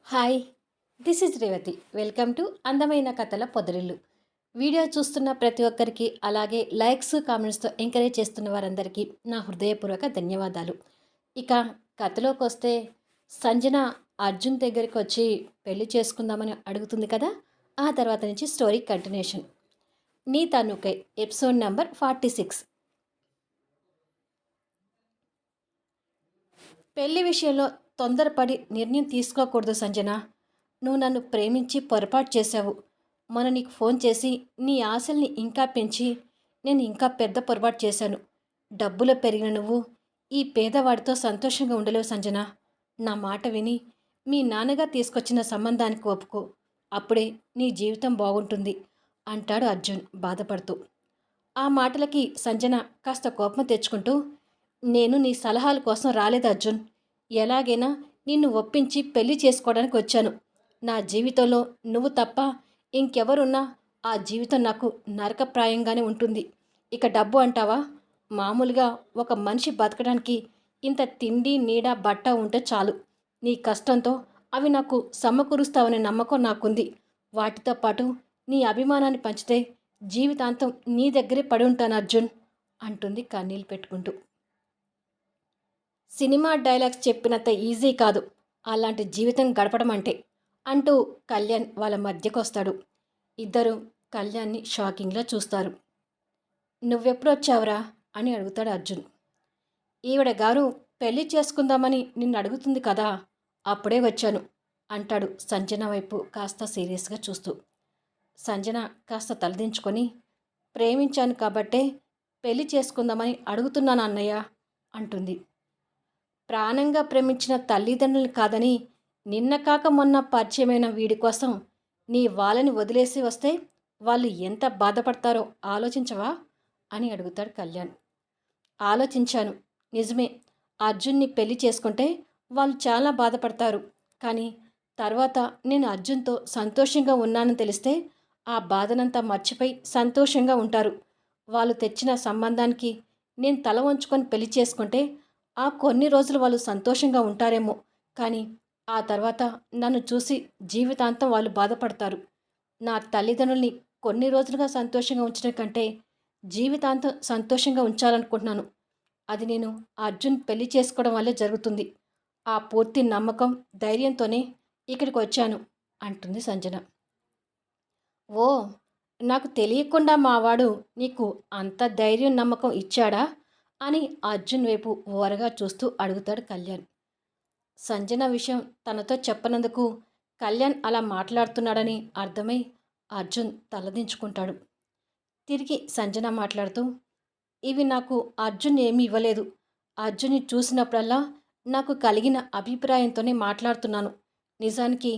Hi, this is Revathi. Welcome to అందమైన కథల పొదరిల్లు. Video చూస్తున్న ప్రతి ఒక్కరికి, అలాగే లైక్స్, కామెంట్స్తో ఎంకరేజ్ చేస్తున్న వారందరికీ నా హృదయపూర్వక ధన్యవాదాలు. ఇక కథలోకి వస్తే, సంజన అర్జున్ దగ్గరికి వచ్చి పెళ్లి చేసుకుందామని అడుగుతుంది కదా. ఆ తర్వాత నుంచి స్టోరీ కంటిన్యూషన్. నీ తనుకై ఎపిసోడ్ నెంబర్ 46. పెళ్లి విషయంలో తొందరపడి నిర్ణయం తీసుకోకూడదు సంజన. నువ్వు నన్ను ప్రేమించి పొరపాటు చేశావు. మొన్న నీకు ఫోన్ చేసి నీ ఆశల్ని ఇంకా పెంచి నేను ఇంకా పెద్ద పొరపాటు చేశాను. డబ్బులో పెరిగిన నువ్వు ఈ పేదవాడితో సంతోషంగా ఉండలేవు సంజన. నా మాట విని మీ నాన్నగారు తీసుకొచ్చిన సంబంధానికి ఒప్పుకో. అప్పుడే నీ జీవితం బాగుంటుంది అంటాడు అర్జున్ బాధపడుతూ. ఆ మాటలకి సంజన కాస్త కోపం తెచ్చుకుంటూ, నేను నీ సలహాల కోసం రాలేదు అర్జున్. ఎలాగైనా నిన్ను ఒప్పించి పెళ్లి చేసుకోవడానికి వచ్చాను. నా జీవితంలో నువ్వు తప్ప ఇంకెవరున్నా ఆ జీవితం నాకు నరకప్రాయంగానే ఉంటుంది. ఇక డబ్బు అంటావా? మామూలుగా ఒక మనిషి బతకడానికి ఇంత తిండి, నీడ, బట్ట ఉంటే చాలు. నీ కష్టంతో అవి నాకు సమకూరుస్తావనే నమ్మకం నాకుంది. వాటితో పాటు నీ అభిమానాన్ని పంచితే జీవితాంతం నీ దగ్గరే పడి ఉంటాను అర్జున్ అంటుంది కన్నీళ్ళు పెట్టుకుంటూ. సినిమా డైలాగ్స్ చెప్పినంత ఈజీ కాదు అలాంటి జీవితం గడపడం అంటే అంటూ కళ్యాణ్ వాళ్ళ మధ్యకొస్తాడు. ఇద్దరు కళ్యాణ్ని షాకింగ్లో చూస్తారు. నువ్వెప్పుడు వచ్చావురా అని అడుగుతాడు అర్జున్. ఈవిడ గారు పెళ్లి చేసుకుందామని నిన్ను అడుగుతుంది కదా, అప్పుడే వచ్చాను అంటాడు సంజన వైపు కాస్త సీరియస్గా చూస్తూ. సంజన కాస్త తలదించుకొని, ప్రేమించాను కాబట్టే పెళ్లి చేసుకుందామని అడుగుతున్నాను అన్నయ్య అంటుంది. ప్రాణంగా ప్రేమించిన తల్లిదండ్రులు కాదని నిన్న కాక మొన్న పరిచయమైన వీడి కోసం నీ వాళ్ళని వదిలేసి వస్తే వాళ్ళు ఎంత బాధపడతారో ఆలోచించవా అని అడుగుతాడు కళ్యాణ్. ఆలోచించాను, నిజమే. అర్జున్ని పెళ్లి చేసుకుంటే వాళ్ళు చాలా బాధపడతారు. కానీ తర్వాత నేను అర్జున్తో సంతోషంగా ఉన్నానని తెలిస్తే ఆ బాధనంతా మర్చిపోయి సంతోషంగా ఉంటారు. వాళ్ళు తెచ్చిన సంబంధానికి నేను తల వంచుకొని పెళ్లి చేసుకుంటే ఆ కొన్ని రోజులు వాళ్ళు సంతోషంగా ఉంటారేమో, కానీ ఆ తర్వాత నన్ను చూసి జీవితాంతం వాళ్ళు బాధపడతారు. నా తల్లిదండ్రుల్ని కొన్ని రోజులుగా సంతోషంగా ఉంచడం కంటే జీవితాంతం సంతోషంగా ఉంచాలనుకుంటున్నాను. అది నేను అర్జున్ పెళ్లి చేసుకోవడం వల్లే జరుగుతుంది. ఆ పూర్తి నమ్మకం, ధైర్యంతోనే ఇక్కడికి వచ్చాను అంటుంది సంజన. ఓ, నాకు తెలియకుండా మావాడు నీకు అంత ధైర్యం, నమ్మకం ఇచ్చాడా అని అర్జున్ వైపు ఓరగా చూస్తూ అడుగుతాడు కళ్యాణ్. సంజన విషయం తనతో చెప్పనందుకు కళ్యాణ్ అలా మాట్లాడుతున్నాడని అర్థమై అర్జున్ తలదించుకుంటాడు. తిరిగి సంజన మాట్లాడుతూ, ఇవి నాకు అర్జున్ ఏమీ ఇవ్వలేదు. అర్జున్ని చూసినప్పుడల్లా నాకు కలిగిన అభిప్రాయంతోనే మాట్లాడుతున్నాను. నిజానికి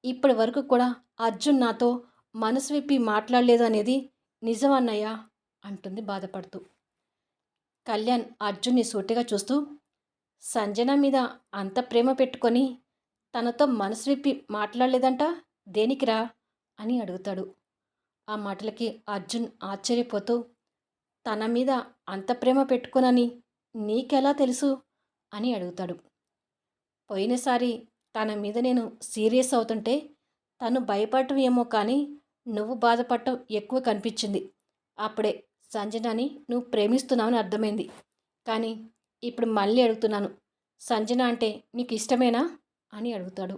ఇప్పటి వరకు కూడా అర్జున్ నాతో మనసు విప్పి మాట్లాడలేదు అనేది నిజం అన్నయ్య అంటుంది బాధపడుతూ. కళ్యాణ్ అర్జున్ని సూటిగా చూస్తూ, సంజన మీద అంత ప్రేమ పెట్టుకొని తనతో మనసు విప్పి మాట్లాడలేదంట, దేనికిరా అని అడుగుతాడు. ఆ మాటలకి అర్జున్ ఆశ్చర్యపోతూ, తన మీద అంత ప్రేమ పెట్టుకునని నీకెలా తెలుసు అని అడుగుతాడు. పోయినసారి తన మీద నేను సీరియస్ అవుతుంటే తను భయపడటం ఏమో కానీ నువ్వు బాధపడటం ఎక్కువ కనిపించింది. అప్పుడే సంజనని నువ్వు ప్రేమిస్తున్నావని అర్థమైంది. కానీ ఇప్పుడు మళ్ళీ అడుగుతున్నాను, సంజన అంటే నీకు ఇష్టమేనా అని అడుగుతాడు.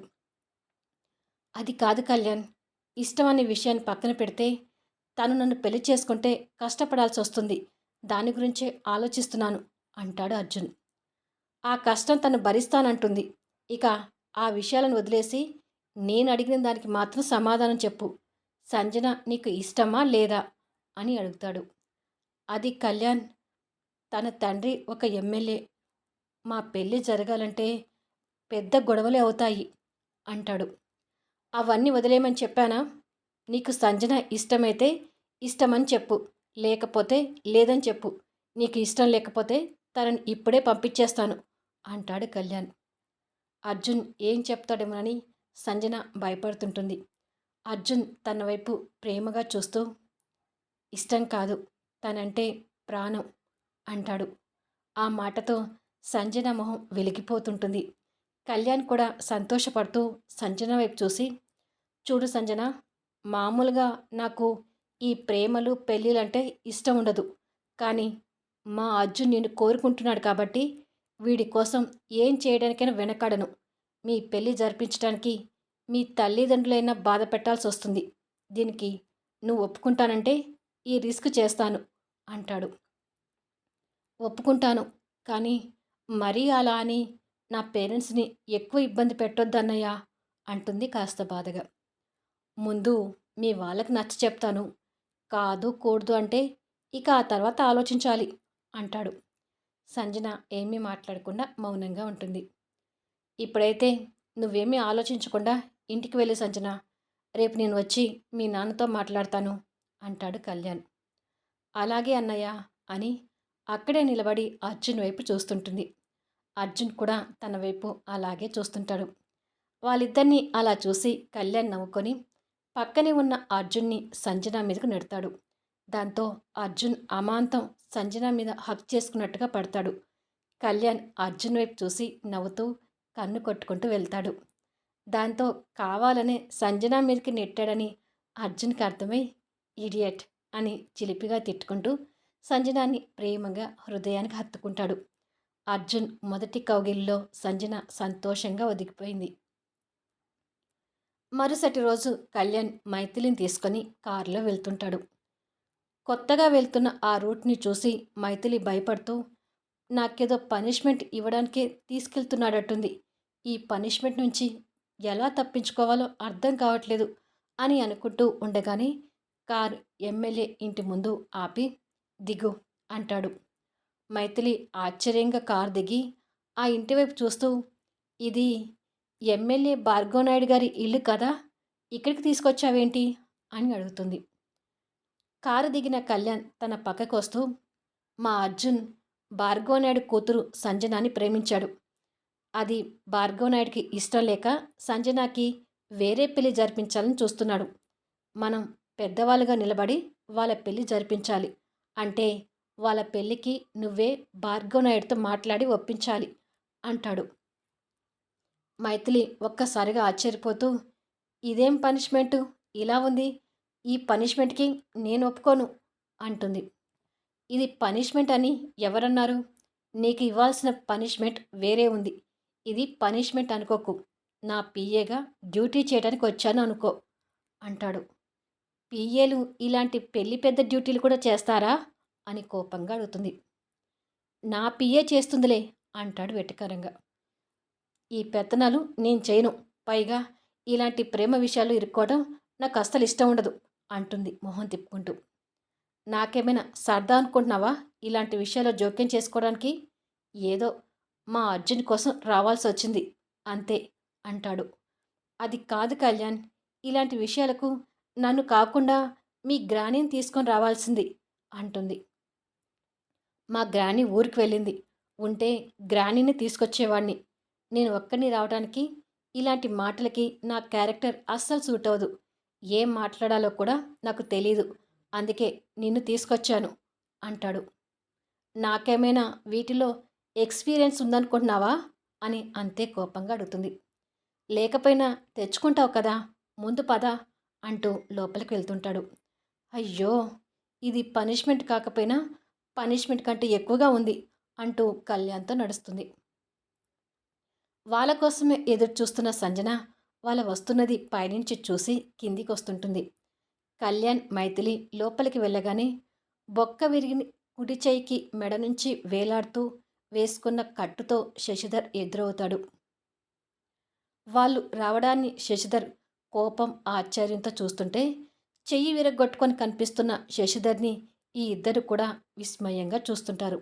అది కాదు కళ్యాణ్, ఇష్టం అనే విషయాన్ని పక్కన పెడితే తను నన్ను పెళ్లి చేసుకుంటే కష్టపడాల్సి వస్తుంది. దాని గురించే ఆలోచిస్తున్నాను అంటాడు అర్జున్. ఆ కష్టం తను భరిస్తానంటుంది. ఇక ఆ విషయాలను వదిలేసి నేను అడిగిన దానికి మాత్రం సమాధానం చెప్పు. సంజన నీకు ఇష్టమా లేదా అని అడుగుతాడు. అది కళ్యాణ్, తన తండ్రి ఒక ఎమ్మెల్యే. మా పెళ్ళి జరగాలంటే పెద్ద గొడవలే అవుతాయి అంటాడు. అవన్నీ వదిలేయమని చెప్పానా? నీకు సంజన ఇష్టమైతే ఇష్టమని చెప్పు, లేకపోతే లేదని చెప్పు. నీకు ఇష్టం లేకపోతే తనని ఇప్పుడే పంపించేస్తాను అంటాడు కళ్యాణ్. అర్జున్ ఏం చెప్తాడేమోనని సంజన భయపడుతుంటుంది. అర్జున్ తన వైపు ప్రేమగా చూస్తూ, ఇష్టం కాదు, తనంటే ప్రాణం అంటాడు. ఆ మాటతో సంజన మొహం వెలిగిపోతుంటుంది. కళ్యాణ్ కూడా సంతోషపడుతూ సంజన వైపు చూసి, చూడు సంజన, మామూలుగా నాకు ఈ ప్రేమలు, పెళ్ళిళ్ళంటే ఇష్టం ఉండదు. కానీ మా అర్జున్ నిన్ను కోరుకుంటున్నాడు కాబట్టి వీడి కోసం ఏం చేయడానికైనా వెనకాడను. మీ పెళ్లి జరిపించడానికి మీ తల్లిదండ్రులైనా బాధ పెట్టాల్సొస్తుంది. దీనికి నువ్వు ఒప్పుకుంటానంటే ఈ రిస్క్ చేస్తాను అంటాడు. ఒప్పుకుంటాను. కానీ మరీ అలా అని నా పేరెంట్స్‌ని ఎక్కువ ఇబ్బంది పెట్టొద్దన్నయ్య అంటుంది కాస్త బాధగా. ముందు మీ వాళ్ళకి నచ్చచెప్తాను. కాదు, కూడదు అంటే ఇక ఆ తర్వాత ఆలోచించాలి అంటాడు. సంజన ఏమీ మాట్లాడకుండా మౌనంగా ఉంటుంది. ఇప్పుడైతే నువ్వేమీ ఆలోచించకుండా ఇంటికి వెళ్ళు సంజన. రేపు నేను వచ్చి మీ నాన్నతో మాట్లాడతాను అంటాడు కళ్యాణ్. అలాగే అన్నయ్య అని అక్కడే నిలబడి అర్జున్ వైపు చూస్తుంటుంది. అర్జున్ కూడా తన వైపు అలాగే చూస్తుంటాడు. వాళ్ళిద్దరినీ అలా చూసి కళ్యాణ్ నవ్వుకొని పక్కనే ఉన్న అర్జున్ని సంజన మీదకు నెడతాడు. దాంతో అర్జున్ అమాంతం సంజన మీద హక్ చేసుకున్నట్టుగా పడతాడు. కళ్యాణ్ అర్జున్ వైపు చూసి నవ్వుతూ కన్ను కొట్టుకుంటూ వెళ్తాడు. దాంతో కావాలనే సంజన మీదకి నెట్టాడని అర్జున్కి అర్థమై ఇడియట్ అని చిలిపిగా తిట్టుకుంటూ సంజనాన్ని ప్రేమగా హృదయానికి హత్తుకుంటాడు. అర్జున్ మొదటి కౌగిలిలో సంజన సంతోషంగా ఒదిగిపోయింది. మరుసటి రోజు కళ్యాణ్ మైథిలిని తీసుకొని కారులో వెళ్తుంటాడు. కొత్తగా వెళ్తున్న ఆ రూట్ని చూసి మైథిలి భయపడుతూ, నాకేదో పనిష్మెంట్ ఇవ్వడానికే తీసుకెళ్తున్నాడట్టుంది. ఈ పనిష్మెంట్ నుంచి ఎలా తప్పించుకోవాలో అర్థం కావట్లేదు అని అనుకుంటూ ఉండగానే కారు ఎమ్మెల్యే ఇంటి ముందు ఆపి దిగు అంటాడు. మైథిలి ఆశ్చర్యంగా కారు దిగి ఆ ఇంటి వైపు చూస్తూ, ఇది ఎమ్మెల్యే భార్గవనాయుడు గారి ఇల్లు కదా, ఇక్కడికి తీసుకొచ్చావేంటి అని అడుగుతుంది. కారు దిగిన కళ్యాణ్ తన పక్కకు వస్తూ, మా అర్జున్ భార్గవనాయుడు కూతురు సంజనాని ప్రేమించాడు. అది భార్గవనాయుడికి ఇష్టం లేక సంజనాకి వేరే పెళ్లి జరిపించాలని చూస్తున్నాడు. మనం పెద్దవాళ్ళుగా నిలబడి వాళ్ళ పెళ్లి జరిపించాలి. అంటే వాళ్ళ పెళ్ళికి నువ్వే భార్గవనాయుడితో మాట్లాడి ఒప్పించాలి అంటాడు. మైథిలి ఒక్కసారిగా ఆశ్చర్యపోతూ, ఇదేం పనిష్మెంటు ఇలా ఉంది, ఈ పనిష్మెంట్కి నేను ఒప్పుకోను అంటుంది. ఇది పనిష్మెంట్ అని ఎవరన్నారు? నీకు ఇవ్వాల్సిన పనిష్మెంట్ వేరే ఉంది. ఇది పనిష్మెంట్ అనుకోకు. నా పిఏగా డ్యూటీ చేయడానికి వచ్చాను అనుకో అంటాడు. పిఏలు ఇలాంటి పెళ్లి పెద్ద డ్యూటీలు కూడా చేస్తారా అని కోపంగా అడుగుతుంది. నా పిఏ చేస్తుందిలే అంటాడు వెటకారంగా. ఈ పెత్తనాలు నేను చేయను. పైగా ఇలాంటి ప్రేమ విషయాలు ఇరుక్కోవడం నాకు అస్సలు ఇష్టం ఉండదు అంటుంది మొహం తిప్పుకుంటూ. నాకేమైనా సరదా అనుకుంటున్నావా ఇలాంటి విషయాల్లో జోక్యం చేసుకోవడానికి? ఏదో మా అర్జున్ కోసం రావాల్సి వచ్చింది అంతే అంటాడు. అది కాదు కళ్యాణ్, ఇలాంటి విషయాలకు నన్ను కాకుండా మీ గ్రానీని తీసుకొని రావాల్సింది అంటుంది. మా గ్రానీ ఊరికి వెళ్ళింది. ఉంటే గ్రానీని తీసుకొచ్చేవాడిని. నేను ఒక్కడిని రావడానికి ఇలాంటి మాటలకి నా క్యారెక్టర్ అస్సలు సూట్ అవ్వదు. ఏం మాట్లాడాలో కూడా నాకు తెలీదు. అందుకే నిన్ను తీసుకొచ్చాను అంటాడు. నాకేమైనా వీటిలో ఎక్స్పీరియన్స్ ఉందనుకుంటున్నావా అని అంతే కోపంగా అడుగుతుంది. లేకపోయినా తెచ్చుకుంటావు కదా, ముందు పద అంటూ లోపలికి వెళ్తుంటాడు. అయ్యో, ఇది పనిష్మెంట్ కాకపోయినా పనిష్మెంట్ కంటే ఎక్కువగా ఉంది అంటూ కళ్యాణ్తో నడుస్తుంది. వాళ్ళ కోసమే ఎదురు చూస్తున్న సంజన వాళ్ళ వస్తున్నది పైనుంచి చూసి కిందికి వస్తుంటుంది. కళ్యాణ్ మైథిలి లోపలికి వెళ్ళగానే బొక్క విరిగిన కుడి చేయికి మెడ నుంచి వేలాడుతూ వేసుకున్న కట్టుతో శశిధర్ ఎదురవుతాడు. వాళ్ళు రావడాన్ని శశిధర్ కోపం ఆశ్చర్యంతో చూస్తుంటే చెయ్యి విరగొట్టుకొని కనిపిస్తున్న శశిధర్ని ఈ ఇద్దరు కూడా విస్మయంగా చూస్తుంటారు.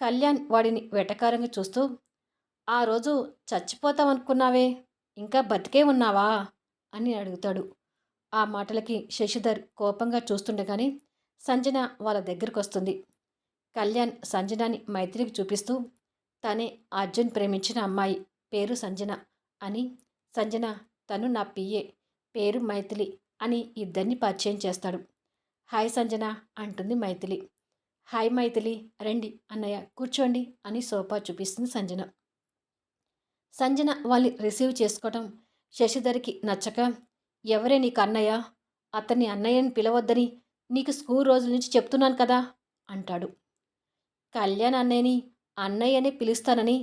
కళ్యాణ్ వాడిని వెటకారంగా చూస్తూ, ఆ రోజు చచ్చిపోతామనుకున్నావే, ఇంకా బతికే ఉన్నావా అని అడుగుతాడు. ఆ మాటలకి శశిధర్ కోపంగా చూస్తుండగానే సంజన వాళ్ళ దగ్గరకు వస్తుంది. కళ్యాణ్ సంజనాని మైత్రికి చూపిస్తూ, తనే అర్జున్ ప్రేమించిన అమ్మాయి, పేరు సంజన అని, సంజన తను నా పిఏ, పేరు మైథిలి అని ఇద్దరిని పరిచయం చేస్తాడు. హాయ్ సంజన అంటుంది మైథిలి. హాయ్ మైథిలి, రండి అన్నయ్య కూర్చోండి అని సోఫా చూపిస్తుంది సంజన. సంజన వాళ్ళని రిసీవ్ చేసుకోవటం శశిధర్కి నచ్చక, ఎవరే నీకు అన్నయ్య? అతన్ని అన్నయ్యని పిలవద్దని నీకు స్కూల్ రోజుల నుంచి చెప్తున్నాను కదా అంటాడు. కళ్యాణ్ అన్నయ్యని అన్నయ్యనే పిలుస్తానని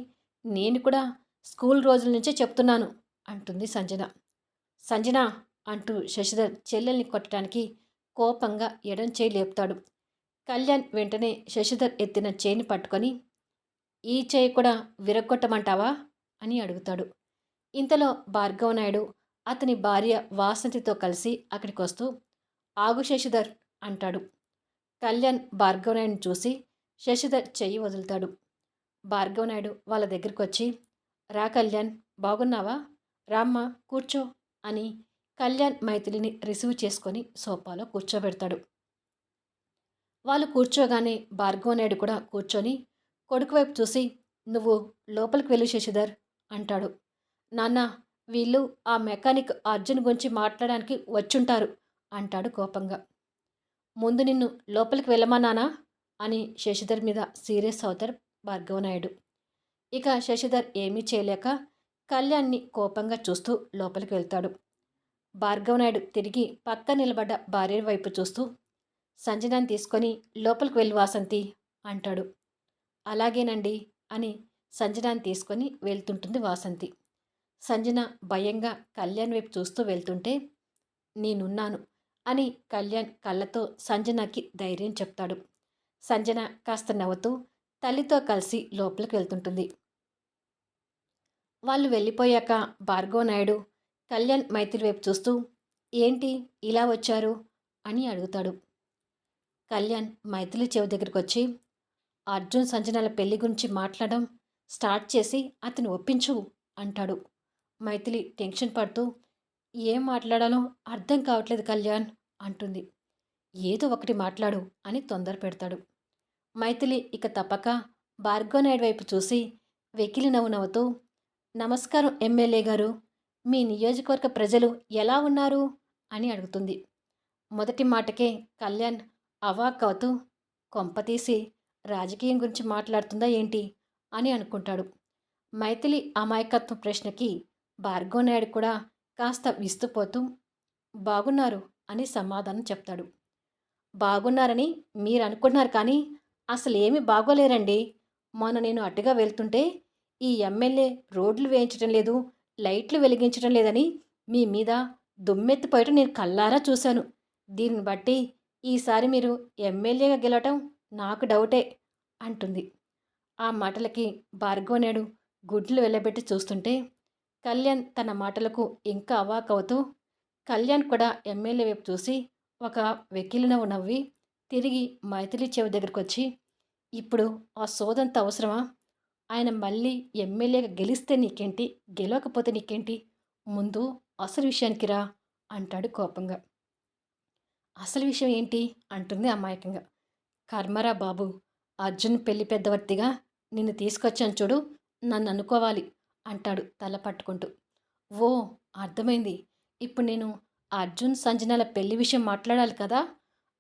నేను కూడా స్కూల్ రోజుల నుంచే చెప్తున్నాను అంటుంది సంజన. సంజన అంటూ శశిధర్ చెల్లెల్ని కొట్టడానికి కోపంగా ఎడం చేయి లేపుతాడు. కళ్యాణ్ వెంటనే శశిధర్ ఎత్తిన చేయిని పట్టుకొని, ఈ చేయి కూడా విరగ్గొట్టమంటావా అని అడుగుతాడు. ఇంతలో భార్గవనాయుడు అతని భార్య వాసంతితో కలిసి అక్కడికొస్తూ, ఆగు శశిధర్ అంటాడు. కళ్యాణ్ భార్గవనాయుడిని చూసి శశిధర్ చెయ్యి వదులుతాడు. భార్గవనాయుడు వాళ్ళ దగ్గరికొచ్చి, రా కళ్యాణ్, బాగున్నావా? రామ్మ కూర్చో అని కళ్యాణ్ మైథిలిని రిసీవ్ చేసుకొని సోఫాలో కూర్చోబెడతాడు. వాళ్ళు కూర్చోగానే భార్గవనాయుడు కూడా కూర్చొని కొడుకు వైపు చూసి, నువ్వు లోపలికి వెళ్ళు శశిధర్ అంటాడు. నాన్న, వీళ్ళు ఆ మెకానిక్ అర్జున్ గురించి మాట్లాడడానికి వచ్చుంటారు అంటాడు కోపంగా. ముందు నిన్ను లోపలికి వెళ్ళమన్నానా అని శశిధర్ మీద సీరియస్ అవుతారు భార్గవనాయుడు. ఇక శశిధర్ ఏమీ చేయలేక కళ్యాణ్ని కోపంగా చూస్తూ లోపలికి వెళ్తాడు. భార్గవనాయుడు తిరిగి పక్క నిలబడ్డ భార్య వైపు చూస్తూ, సంజనాన్ని తీసుకొని లోపలికి వెళ్ళి వాసంతి అంటాడు. అలాగేనండి అని సంజనాన్ని తీసుకొని వెళ్తుంటుంది వాసంతి. సంజన భయంగా కళ్యాణ్ వైపు చూస్తూ వెళ్తుంటే, నేనున్నాను అని కళ్యాణ్ కళ్ళతో సంజనకి ధైర్యం చెప్తాడు. సంజన కాస్త నవ్వుతూ తల్లితో కలిసి లోపలికి వెళ్తుంటుంది. వాళ్ళు వెళ్ళిపోయాక భార్గవనాయుడు కళ్యాణ్ మైత్రి వైపు చూస్తూ, ఏంటి ఇలా వచ్చారు అని అడుగుతాడు. కళ్యాణ్ మైథిలి చెవి దగ్గరికి వచ్చి, అర్జున్ సంజనాల పెళ్లి గురించి మాట్లాడడం స్టార్ట్ చేసి అతను ఒప్పించు అంటాడు. మైథిలి టెన్షన్ పడుతూ, ఏం మాట్లాడాలో అర్థం కావట్లేదు కళ్యాణ్ అంటుంది. ఏదో ఒకటి మాట్లాడు అని తొందర పెడతాడు. మైథిలి ఇక తప్పక భార్గవనాయుడు వైపు చూసి వెకిలి నవ్వు నవ్వుతూ, నమస్కారం ఎమ్మెల్యే గారు, మీ నియోజకవర్గ ప్రజలు ఎలా ఉన్నారు అని అడుగుతుంది. మొదటి మాటకే కళ్యాణ్ అవాక్ అవుతూ, కొంపతీసి రాజకీయం గురించి మాట్లాడుతుందా ఏంటి అని అనుకుంటాడు. మైథిలి అమాయకత్వ ప్రశ్నకి భార్గవనాయుడు కూడా కాస్త విస్తుపోతూ, బాగున్నారు అని సమాధానం చెప్తాడు. బాగున్నారని మీరు అనుకుంటున్నారు కానీ అసలు ఏమీ బాగోలేరండి. మొన్న నేను అటుగా వెళ్తుంటే ఈ ఎమ్మెల్యే రోడ్లు వేయించడం లేదు, లైట్లు వెలిగించడం లేదని మీ మీద దుమ్మెత్తిపోయటం నేను కళ్ళారా చూశాను. దీన్ని బట్టి ఈసారి మీరు ఎమ్మెల్యేగా గెలవటం నాకు డౌటే అంటుంది. ఆ మాటలకి భార్గవనాయుడు గుడ్లు వెళ్ళబెట్టి చూస్తుంటే కళ్యాణ్ తన మాటలకు ఇంకా అవాకవుతూ, కళ్యాణ్ కూడా ఎమ్మెల్యే వైపు చూసి ఒక వెకిలి నవ్వు నవ్వి తిరిగి మైథిలి చెవి దగ్గరికి వచ్చి, ఇప్పుడు ఆ సోదంత అవసరమా? ఆయన మళ్ళీ ఎమ్మెల్యేగా గెలిస్తే నీకేంటి, గెలవకపోతే నీకేంటి? ముందు అసలు విషయానికి రా అంటాడు కోపంగా. అసలు విషయం ఏంటి అంటుంది అమాయకంగా. కర్మరా బాబు, అర్జున్ పెళ్లి పెద్దవర్తిగా నిన్ను తీసుకొచ్చాను చూడు, నన్ను అనుకోవాలి అంటాడు తల పట్టుకుంటూ. ఓ, అర్థమైంది. ఇప్పుడు నేను అర్జున్ సంజనాల పెళ్లి విషయం మాట్లాడాలి కదా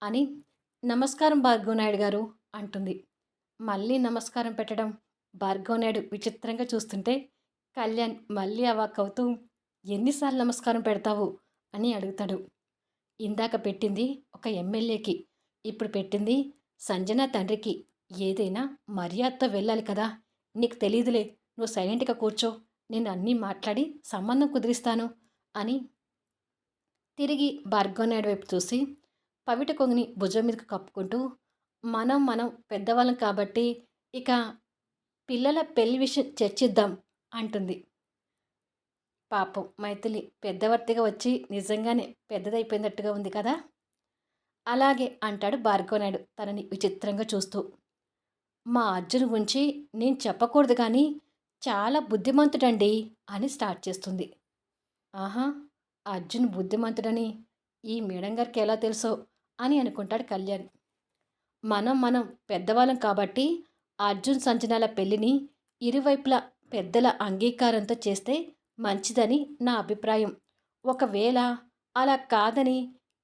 అని, నమస్కారం భార్గవనాయుడు గారు అంటుంది. మళ్ళీ నమస్కారం పెట్టడం భార్గవనాయుడు విచిత్రంగా చూస్తుంటే కళ్యాణ్ మళ్ళీ అవాక్కవుతూ, ఎన్నిసార్లు నమస్కారం పెడతావు అని అడుగుతాడు. ఇందాక పెట్టింది ఒక ఎమ్మెల్యేకి, ఇప్పుడు పెట్టింది సంజన తండ్రికి. ఏదైనా మర్యాదతో వెళ్ళాలి కదా. నీకు తెలీదులే, నువ్వు సైలెంట్గా కూర్చో, నేను అన్నీ మాట్లాడి సంబంధం కుదిరిస్తాను అని తిరిగి భార్గవనాయుడు వైపు చూసి పవిట కొంగుని భుజం మీదకి కప్పుకుంటూ, మనం పెద్దవాళ్ళం కాబట్టి ఇక పిల్లల పెళ్లి విషయం చర్చిద్దాం అంటుంది. పాపం మైథిలి పెద్దవర్తిగా వచ్చి నిజంగానే పెద్దదైపోయినట్టుగా ఉంది కదా. అలాగే అంటాడు భార్గవనాయుడు తనని విచిత్రంగా చూస్తూ. మా అర్జున్ గురించి నేను చెప్పకూడదు కానీ చాలా బుద్ధిమంతుడండి అని స్టార్ట్ చేస్తుంది. ఆహా, అర్జున్ బుద్ధిమంతుడని ఈ మేడం గారికి ఎలా తెలుసో అని అనుకుంటాడు కళ్యాణ్. మనం పెద్దవాళ్ళం కాబట్టి అర్జున్ సంజనాల పెళ్లిని ఇరువైపుల పెద్దల అంగీకారంతో చేస్తే మంచిదని నా అభిప్రాయం. ఒకవేళ అలా కాదని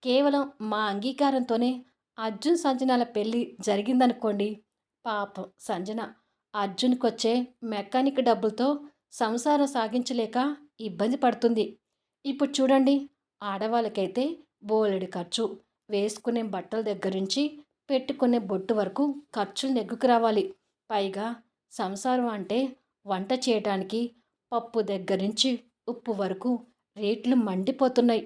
కేవలం మా అంగీకారంతోనే అర్జున్ సంజనాల పెళ్ళి జరిగిందనుకోండి, పాపం సంజన అర్జున్కొచ్చే మెకానిక్ డబ్బులతో సంసారం సాగించలేక ఇబ్బంది పడుతుంది. ఇప్పుడు చూడండి, ఆడవాళ్ళకైతే బోలెడు ఖర్చు. వేసుకునే బట్టల దగ్గర నుంచి పెట్టుకునే బొట్టు వరకు ఖర్చులు నెగ్గుకు రావాలి. పైగా సంసారం అంటే వంట చేయటానికి పప్పు దగ్గర నుంచి ఉప్పు వరకు రేట్లు మండిపోతున్నాయి.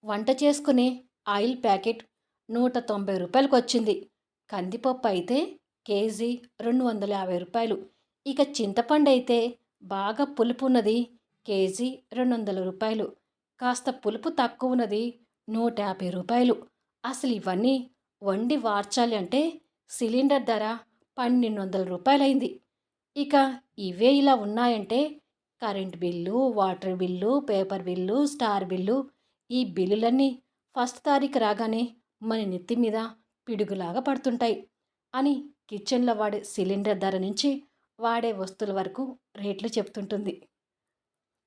వంట చేసుకునే ఆయిల్ ప్యాకెట్ రూ. 190 వచ్చింది. కందిపప్పు అయితే కేజీ రూ. 250. ఇక చింతపండు అయితే బాగా పులుపు ఉన్నది కేజీ రూ. 200. కాస్త పులుపు తక్కువ ఉన్నది రూ. 150. అసలు ఇవన్నీ వండి వార్చాలి అంటే సిలిండర్ ధర రూ. 1200 అయింది. ఇక ఇవే ఇలా ఉన్నాయంటే current bill, water bill, paper bill, star bill, ఈ బిల్లులన్నీ ఫస్ట్ తారీఖు రాగానే మన నెత్తి మీద పిడుగులాగా పడుతుంటాయి అని కిచెన్లో వాడే సిలిండర్ ధర నుంచి వాడే వస్తువుల వరకు రేట్లు చెప్తుంటుంది.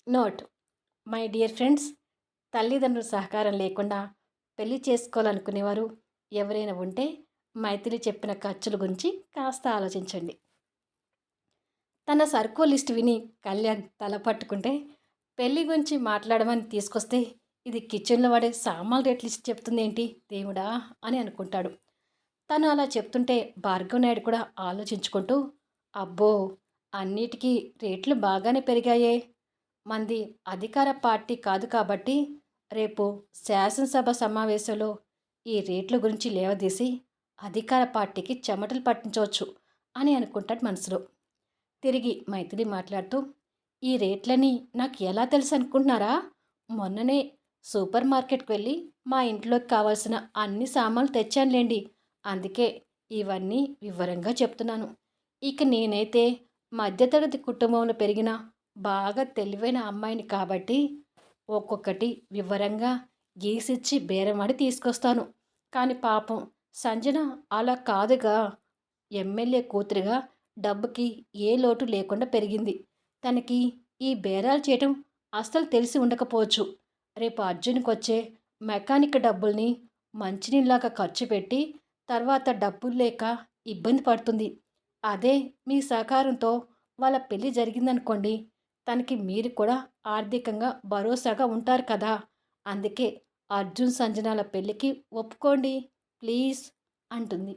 నోట్: మై డియర్ ఫ్రెండ్స్, తల్లిదండ్రుల సహకారం లేకుండా పెళ్లి చేసుకోవాలనుకునేవారు ఎవరైనా ఉంటే మైథిలి చెప్పిన ఖర్చుల గురించి కాస్త ఆలోచించండి. తన సరుకు లిస్ట్ విని కళ్యాణ్ తల పట్టుకుంటే పెళ్లి గురించి మాట్లాడమని తీసుకొస్తే ఇది కిచెన్లో వాడే సామాన్లు రేట్ లిస్ట్ చెప్తుందేంటి దేవుడా అని అనుకుంటాడు. తను అలా చెప్తుంటే భార్గవ్ నాయుడు కూడా ఆలోచించుకుంటూ, అబ్బో, అన్నిటికీ రేట్లు బాగానే పెరిగాయే. మంది అధికార పార్టీ కాదు కాబట్టి రేపు శాసనసభ సమావేశంలో ఈ రేట్ల గురించి లేవదీసి అధికార పార్టీకి చెమటలు పట్టించవచ్చు అని అనుకుంటాడు మనసులో. తిరిగి మైథిలి మాట్లాడుతూ, ఈ రేట్లని నాకు ఎలా తెలుసు అనుకుంటున్నారా? మొన్ననే సూపర్ మార్కెట్కి వెళ్ళి మా ఇంట్లోకి కావాల్సిన అన్ని సామాన్లు తెచ్చానులేండి. అందుకే ఇవన్నీ వివరంగా చెప్తున్నాను. ఇక నేనైతే మధ్యతరగతి కుటుంబంలో పెరిగిన బాగా తెలివైన అమ్మాయిని కాబట్టి ఒక్కొక్కటి వివరంగా గీసిచ్చి బేరమాడి తీసుకొస్తాను. కానీ పాపం సంజన అలా కాదుగా. ఎమ్మెల్యే కూతురిగా డబ్బుకి ఏ లోటు లేకుండా పెరిగింది. తనకి ఈ బేరాలు చేయటం అస్సలు తెలిసి ఉండకపోవచ్చు. రేపు అర్జున్కి వచ్చే మెకానిక్ డబ్బుల్ని మంచినీళ్ళలాగా ఖర్చు పెట్టి తర్వాత డబ్బులు లేక ఇబ్బంది పడుతుంది. అదే మీ సహకారంతో వాళ్ళ పెళ్ళి జరిగిందనుకోండి, తనకి మీరు కూడా ఆర్థికంగా భరోసాగా ఉంటారు కదా. అందుకే అర్జున్ సంజనాల పెళ్ళికి ఒప్పుకోండి ప్లీజ్ అంటుంది.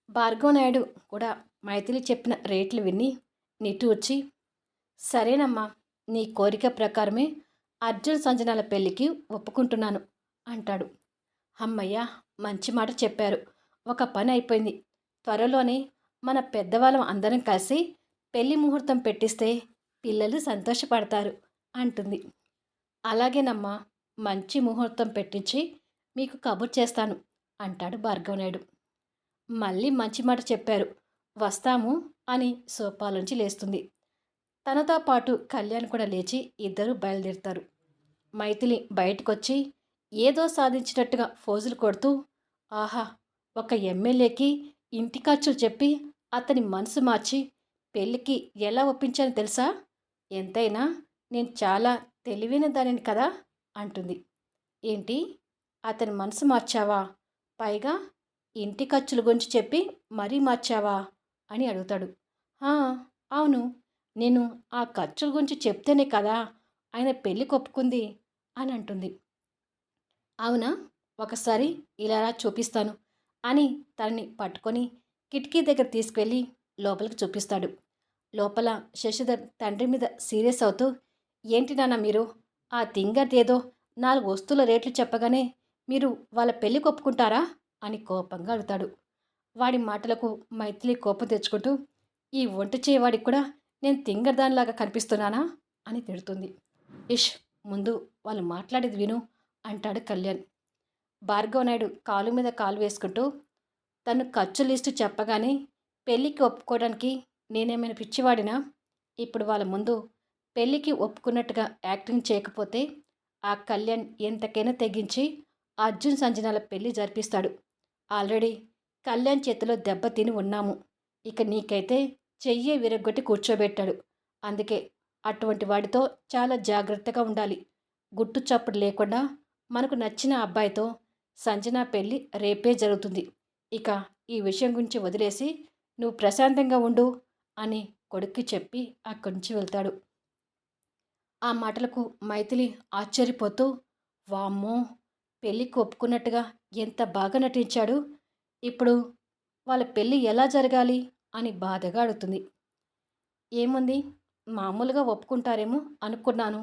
భార్గవ్ నాయుడు కూడా మైథిలి చెప్పిన రేట్లు విని నిట్టూర్చి, సరేనమ్మా, నీ కోరిక ప్రకారమే అర్జున్ సంజనాల పెళ్ళికి ఒప్పుకుంటున్నాను అంటాడు. అమ్మయ్య, మంచి మాట చెప్పారు. ఒక పని అయిపోయింది. త్వరలోనే మన పెద్దవాళ్ళం అందరం కలిసి పెళ్లి ముహూర్తం పెట్టిస్తే పిల్లలు సంతోషపడతారు అంటుంది. అలాగేనమ్మా, మంచి ముహూర్తం పెట్టించి మీకు కబుర్ చేస్తాను అంటాడు భార్గవ్ నాయుడు. మళ్ళీ మంచి మాట చెప్పారు, వస్తాము అని సోఫాలోంచి లేస్తుంది. తనతో పాటు కళ్యాణ్ కూడా లేచి ఇద్దరు బయలుదేరుతారు. మైథిలి బయటకొచ్చి ఏదో సాధించినట్టుగా ఫోజులు కొడుతూ, ఆహా, ఒక ఎమ్మెల్యేకి ఇంటి ఖర్చులు చెప్పి అతని మనసు మార్చి పెళ్ళికి ఎలా ఒప్పించాను తెలుసా? ఎంతైనా నేను చాలా తెలివైన దానిని కదా అంటుంది. ఏంటి, అతని మనసు మార్చావా? పైగా ఇంటి ఖర్చుల గురించి చెప్పి మరీ మార్చావా అని అడుగుతాడు. అవును, నేను ఆ ఖర్చుల గురించి చెప్తేనే కదా ఆయన పెళ్ళికి ఒప్పుకుంది అని అంటుంది. అవునా, ఒకసారి ఇలా చూపిస్తాను అని తనని పట్టుకొని కిటికీ దగ్గర తీసుకువెళ్ళి లోపలికి చూపిస్తాడు. లోపల శశిధర్ తండ్రి మీద సీరియస్ అవుతూ, ఏంటి నాన్న మీరు, ఆ తింగర్దేదో 4 వస్తువుల రేట్లు చెప్పగానే మీరు వాళ్ళ పెళ్ళికి ఒప్పుకుంటారా అని కోపంగా అడుగుతాడు. వాడి మాటలకు మైథిలి కోపం తెచ్చుకుంటూ, ఈ వంట చేయవాడికి కూడా నేను తింగర్దానిలాగా కనిపిస్తున్నానా అని తిడుతుంది. ఇష్, ముందు వాళ్ళు మాట్లాడేది విను అంటాడు కళ్యాణ్. భార్గవ్ నాయుడు కాలు మీద కాలు వేసుకుంటూ, తను ఖర్చు లిస్టు చెప్పగానే పెళ్ళికి ఒప్పుకోవడానికి నేనేమైనా పిచ్చివాడినా? ఇప్పుడు వాళ్ళ ముందు పెళ్ళికి ఒప్పుకున్నట్టుగా యాక్టింగ్ చేయకపోతే ఆ కళ్యాణ్ ఎంతకైనా తెగించి అర్జున్ సంజనాల పెళ్ళి జరిపిస్తాడు. ఆల్రెడీ కళ్యాణ్ చేతిలో దెబ్బ తిని ఉన్నాము. ఇక నీకైతే చెయ్యే విరగ్గొట్టి కూర్చోబెట్టాడు. అందుకే అటువంటి వాడితో చాలా జాగ్రత్తగా ఉండాలి. గుట్టు చప్పుడు లేకుండా మనకు నచ్చిన అబ్బాయితో సంజన పెళ్ళి రేపే జరుగుతుంది. ఇక ఈ విషయం గురించి వదిలేసి నువ్వు ప్రశాంతంగా ఉండు అని కొడుక్కి చెప్పి అక్కడి నుంచి వెళ్తాడు. ఆ మాటలకు మైథిలి ఆశ్చర్యపోతూ, వామ్మో! పెళ్ళికి ఒప్పుకున్నట్టుగా ఎంత బాగా నటించాడు. ఇప్పుడు వాళ్ళ పెళ్ళి ఎలా జరగాలి అని బాధగా అడుగుతుంది. ఏముంది, మామూలుగా ఒప్పుకుంటారేమో అనుకున్నాను.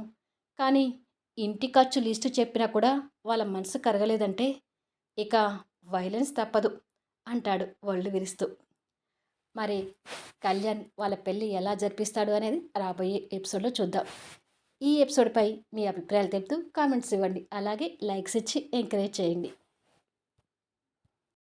కానీ ఇంటి ఖర్చు లిస్టు చెప్పినా కూడా వాళ్ళ మనసు కరగలేదంటే ఇక వైలెన్స్ తప్పదు అంటాడు ఒళ్ళు విరుస్తూ. మరి కళ్యాణ్ వాళ్ళ పెళ్ళి ఎలా జరిపిస్తాడు అనేది రాబోయే ఎపిసోడ్లో చూద్దాం. ఈ ఎపిసోడ్పై మీ అభిప్రాయాలు తెలుపుతూ కామెంట్స్ ఇవ్వండి. అలాగే లైక్స్ ఇచ్చి ఎంకరేజ్ చేయండి.